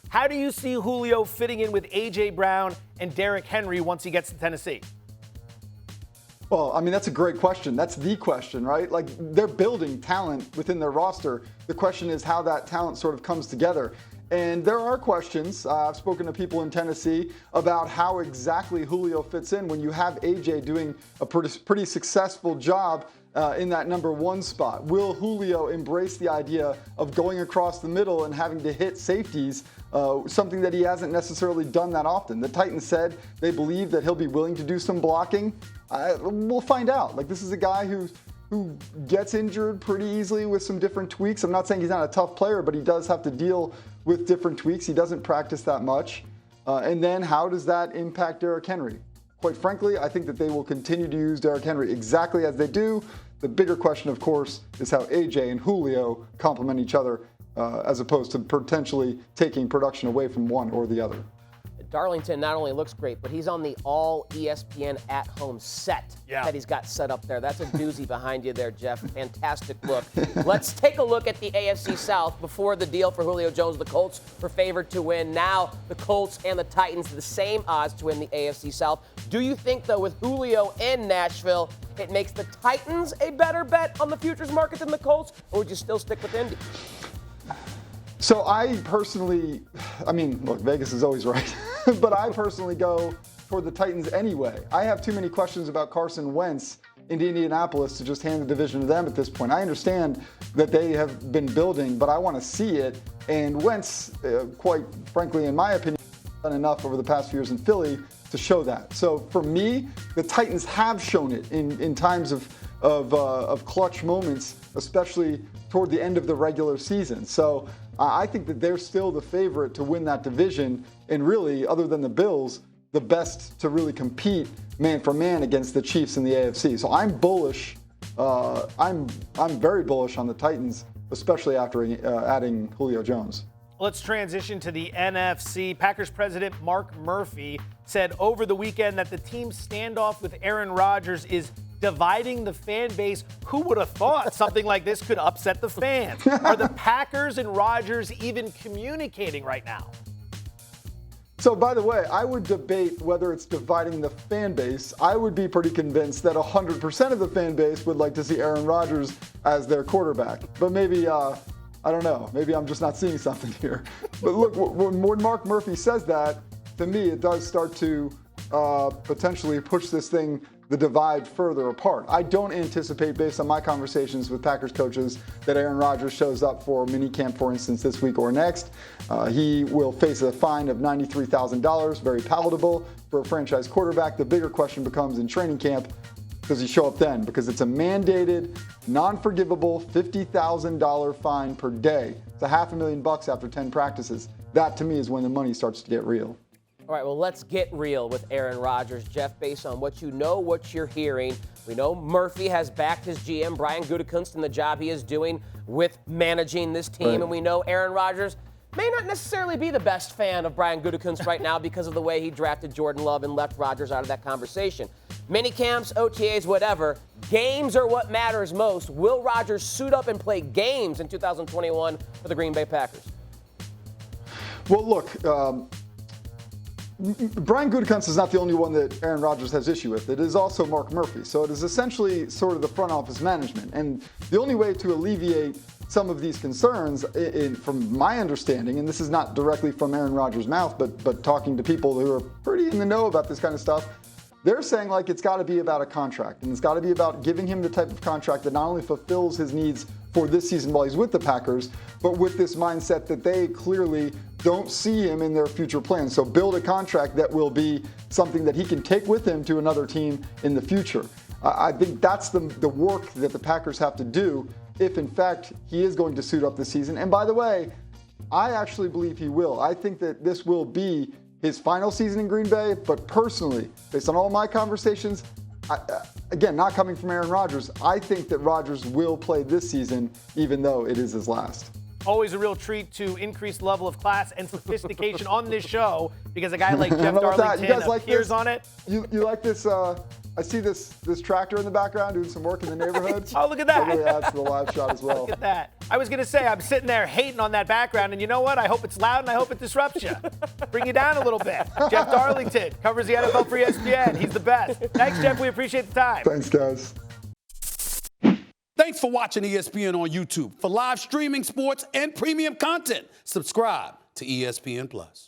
How do you see Julio fitting in with A.J. Brown and Derrick Henry once he gets to Tennessee? Well, I mean, that's a great question. That's the question, right? Like, they're building talent within their roster. The question is how that talent sort of comes together. And there are questions. I've spoken to people in Tennessee about how exactly Julio fits in when you have A.J. doing a pretty successful job in that number one spot. Will Julio embrace the idea of going across the middle and having to hit safeties, something that he hasn't necessarily done that often? The Titans said they believe that he'll be willing to do some blocking. We'll find out. Like, this is a guy who gets injured pretty easily with some different tweaks. I'm not saying he's not a tough player, but he does have to deal with different tweaks. He doesn't practice that much. And then how does that impact Derrick Henry? Quite frankly, I think that they will continue to use Derrick Henry exactly as they do. The bigger question, of course, is how AJ and Julio complement each other as opposed to potentially taking production away from one or the other. Darlington not only looks great, but he's on the all ESPN at-home set that he's got set up there. That's a doozy behind you there, Jeff. Fantastic look. Let's take a look at the AFC South. Before the deal for Julio Jones, the Colts were favored to win. Now the Colts and the Titans the same odds to win the AFC South. Do you think, though, with Julio in Nashville, it makes the Titans a better bet on the futures market than the Colts, or would you still stick with Indy? So I personally, look, Vegas is always right, but I personally go for the Titans anyway. I have too many questions about Carson Wentz in Indianapolis to just hand the division to them at this point. I understand that they have been building, but I want to see it. And Wentz, quite frankly, in my opinion, has done enough over the past few years in Philly to show that. So for me, the Titans have shown it in times of clutch moments, especially toward the end of the regular season. So I think that they're still the favorite to win that division, and really, other than the Bills, the best to really compete man for man against the Chiefs in the AFC. So I'm bullish. I'm very bullish on the Titans, especially after adding Julio Jones. Let's transition to the NFC. Packers president Mark Murphy said over the weekend that the team's standoff with Aaron Rodgers is dividing the fan base. Who would have thought something like this could upset the fans? Are the Packers and Rodgers even communicating right now? So, by the way, I would debate whether it's dividing the fan base. I would be pretty convinced that 100% of the fan base would like to see Aaron Rodgers as their quarterback. But maybe, I don't know, maybe I'm just not seeing something here. But look, when Mark Murphy says that, to me, it does start to potentially push this thing, the divide, further apart. I don't anticipate, based on my conversations with Packers coaches, that Aaron Rodgers shows up for minicamp, for instance, this week or next. He will face a fine of $93,000, very palatable for a franchise quarterback. The bigger question becomes in training camp, does he show up then? Because it's a mandated, non-forgivable $50,000 fine per day. It's $500,000 after 10 practices. That, to me, is when the money starts to get real. All right, well, let's get real with Aaron Rodgers, Jeff, based on what you know, what you're hearing. We know Murphy has backed his GM, Brian Gutekunst, in the job he is doing with managing this team. Right. And we know Aaron Rodgers may not necessarily be the best fan of Brian Gutekunst right now because of the way he drafted Jordan Love and left Rodgers out of that conversation. Mini camps, OTAs, whatever, games are what matters most. Will Rodgers suit up and play games in 2021 for the Green Bay Packers? Well, look, Brian Gutekunst is not the only one that Aaron Rodgers has issue with. It is also Mark Murphy. So it is essentially sort of the front office management. And the only way to alleviate some of these concerns, from my understanding, and this is not directly from Aaron Rodgers' mouth, but talking to people who are pretty in the know about this kind of stuff, they're saying, like, it's got to be about a contract. And it's got to be about giving him the type of contract that not only fulfills his needs for this season while he's with the Packers, but with this mindset that they clearly don't see him in their future plans. So build a contract that will be something that he can take with him to another team in the future. I think that's the work that the Packers have to do if, in fact, he is going to suit up this season. And by the way, I actually believe he will. I think that this will be his final season in Green Bay, but personally, based on all my conversations, again, not coming from Aaron Rodgers, I think that Rodgers will play this season, even though it is his last. Always a real treat to increase the level of class and sophistication on this show because a guy like Jeff Darlington appears on it. You like this? I see this tractor in the background doing some work in the neighborhood. Oh, look at that. That really adds to the live shot as well. Look at that. I was going to say, I'm sitting there hating on that background, and you know what? I hope it's loud, and I hope it disrupts you. Bring you down a little bit. Jeff Darlington covers the NFL for ESPN. He's the best. Thanks, Jeff. We appreciate the time. Thanks, guys. Thanks for watching ESPN on YouTube. For live streaming sports and premium content, subscribe to ESPN+.